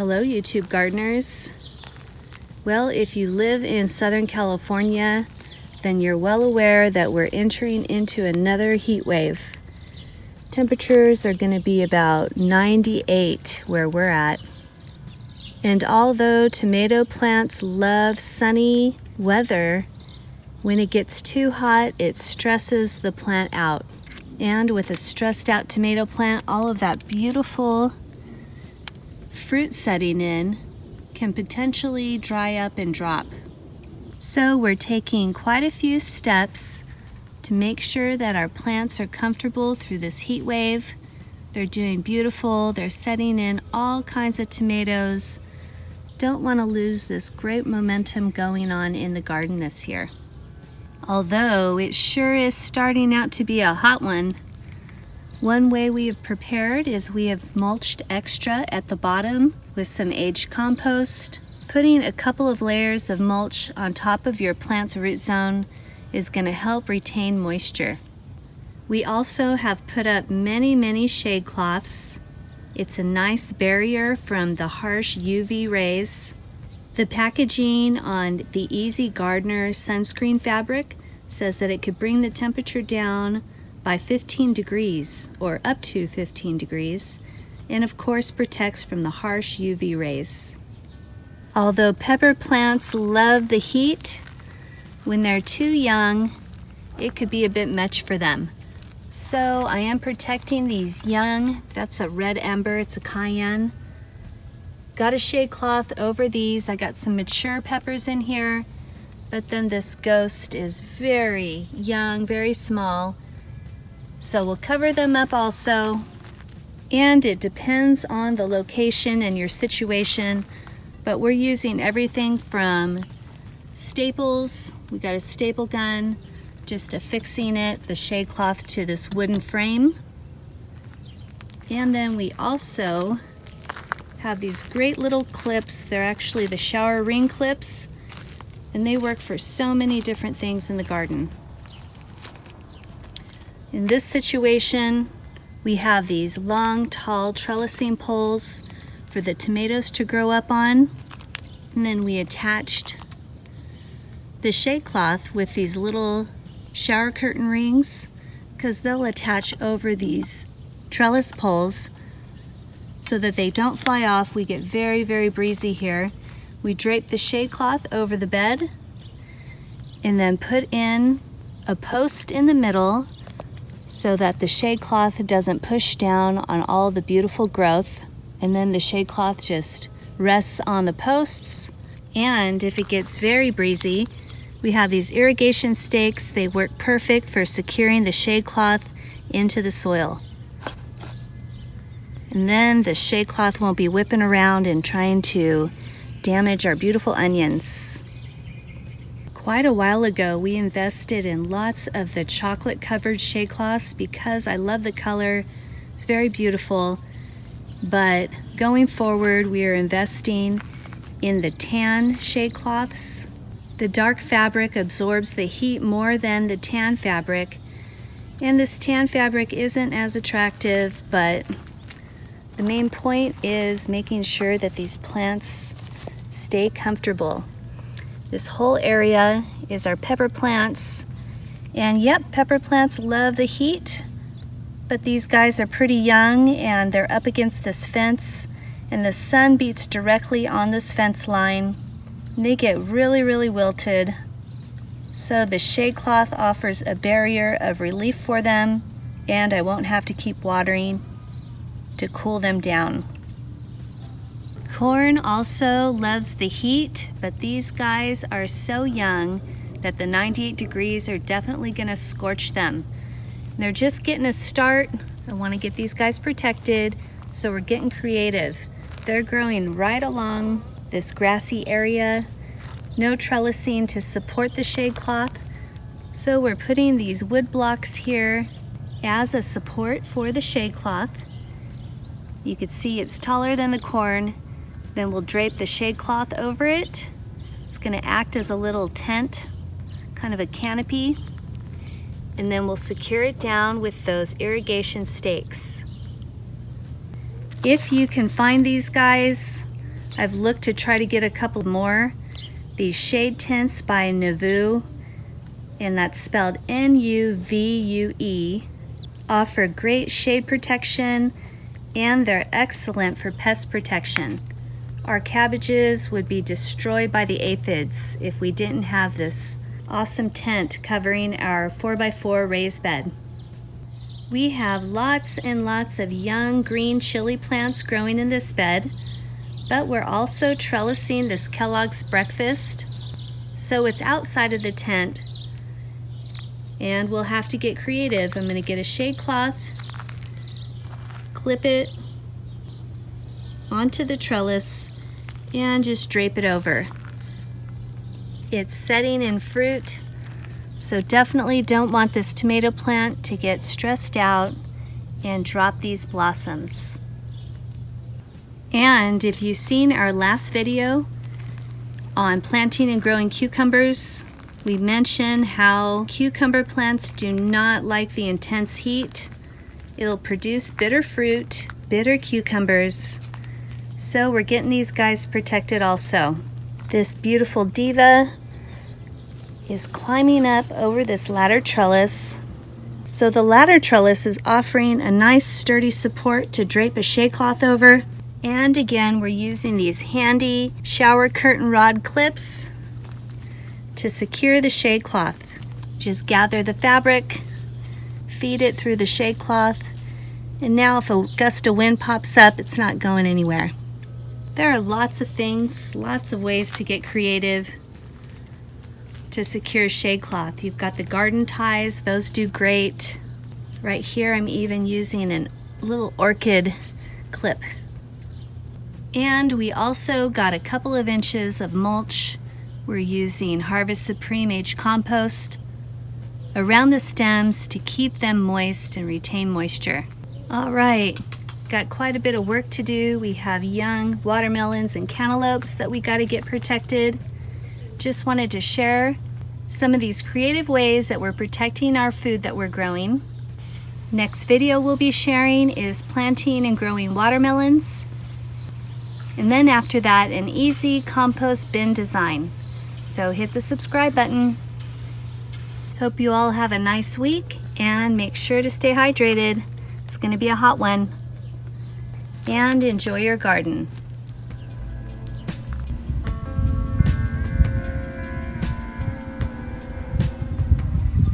Hello YouTube gardeners. Well, if you live in Southern California, then you're well aware that we're entering into another heat wave. Temperatures are going to be about 98 where we're at. And although tomato plants love sunny weather, when it gets too hot, it stresses the plant out. And with a stressed out tomato plant, all of that beautiful fruit setting in can potentially dry up and drop. So we're taking quite a few steps to make sure that our plants are comfortable through this heat wave. They're doing beautiful, they're setting in all kinds of tomatoes. Don't want to lose this great momentum going on in the garden this year. Although it sure is starting out to be a hot one. One way we have prepared is we have mulched extra at the bottom with some aged compost. Putting a couple of layers of mulch on top of your plant's root zone is going to help retain moisture. We also have put up many shade cloths. It's a nice barrier from the harsh UV rays. The packaging on the Easy Gardener sunscreen fabric says that it could bring the temperature down by 15 degrees or up to 15 degrees, and of course protects from the harsh UV rays. Although pepper plants love the heat, when they're too young, it could be a bit much for them. So I am protecting these young, that's a red ember, it's a cayenne. Got a shade cloth over these. I got some mature peppers in here, but then this ghost is very young, very small. So we'll cover them up also. And it depends on the location and your situation, but we're using everything from staples, we got a staple gun, just affixing it, the shade cloth to this wooden frame. And then we also have these great little clips. They're actually the shower ring clips, and they work for so many different things in the garden. In this situation, we have these long, tall trellising poles for the tomatoes to grow up on. And then we attached the shade cloth with these little shower curtain rings because they'll attach over these trellis poles so that they don't fly off. We get very breezy here. We drape the shade cloth over the bed and then put in a post in the middle so that the shade cloth doesn't push down on all the beautiful growth. And then the shade cloth just rests on the posts. And if it gets very breezy, we have these irrigation stakes. They work perfect for securing the shade cloth into the soil. And then the shade cloth won't be whipping around and trying to damage our beautiful onions. Quite a while ago, we invested in lots of the chocolate covered shade cloths because I love the color. It's very beautiful. But going forward, we are investing in the tan shade cloths. The dark fabric absorbs the heat more than the tan fabric. And this tan fabric isn't as attractive, but the main point is making sure that these plants stay comfortable. This whole area is our pepper plants. And yep, pepper plants love the heat, but these guys are pretty young and they're up against this fence and the sun beats directly on this fence line. And they get really wilted. So the shade cloth offers a barrier of relief for them, and I won't have to keep watering to cool them down. Corn also loves the heat, but these guys are so young that the 98 degrees are definitely gonna scorch them. They're just getting a start. I wanna get these guys protected, so we're getting creative. They're growing right along this grassy area. No trellising to support the shade cloth. So we're putting these wood blocks here as a support for the shade cloth. You can see it's taller than the corn. Then we'll drape the shade cloth over it. It's gonna act as a little tent, kind of a canopy. And then we'll secure it down with those irrigation stakes. If you can find these guys, I've looked to try to get a couple more. These shade tents by Nuvue, and that's spelled N-U-V-U-E, offer great shade protection, and they're excellent for pest protection. Our cabbages would be destroyed by the aphids if we didn't have this awesome tent covering our 4x4 raised bed. We have lots and lots of young green chili plants growing in this bed, but we're also trellising this Kellogg's breakfast, so it's outside of the tent, and we'll have to get creative. I'm going to get a shade cloth, clip it onto the trellis, and just drape it over. It's setting in fruit, so definitely don't want this tomato plant to get stressed out and drop these blossoms. And if you've seen our last video on planting and growing cucumbers, we mentioned how cucumber plants do not like the intense heat. It'll produce bitter fruit, bitter cucumbers. So we're getting these guys protected also. This beautiful diva is climbing up over this ladder trellis. So the ladder trellis is offering a nice sturdy support to drape a shade cloth over. And again, we're using these handy shower curtain rod clips to secure the shade cloth. Just gather the fabric, feed it through the shade cloth, and now if a gust of wind pops up, it's not going anywhere. There are lots of things, lots of ways to get creative to secure shade cloth. You've got the garden ties, those do great. Right here I'm even using a little orchid clip. And we also got a couple of inches of mulch. We're using Harvest Supreme Age compost around the stems to keep them moist and retain moisture. All right, got quite a bit of work to do. We have young watermelons and cantaloupes that we got to get protected. Just wanted to share some of these creative ways that we're protecting our food that we're growing. Next video we'll be sharing is planting and growing watermelons. And then after that, an easy compost bin design. So hit the subscribe button. Hope you all have a nice week and make sure to stay hydrated. It's going to be a hot one. And enjoy your garden.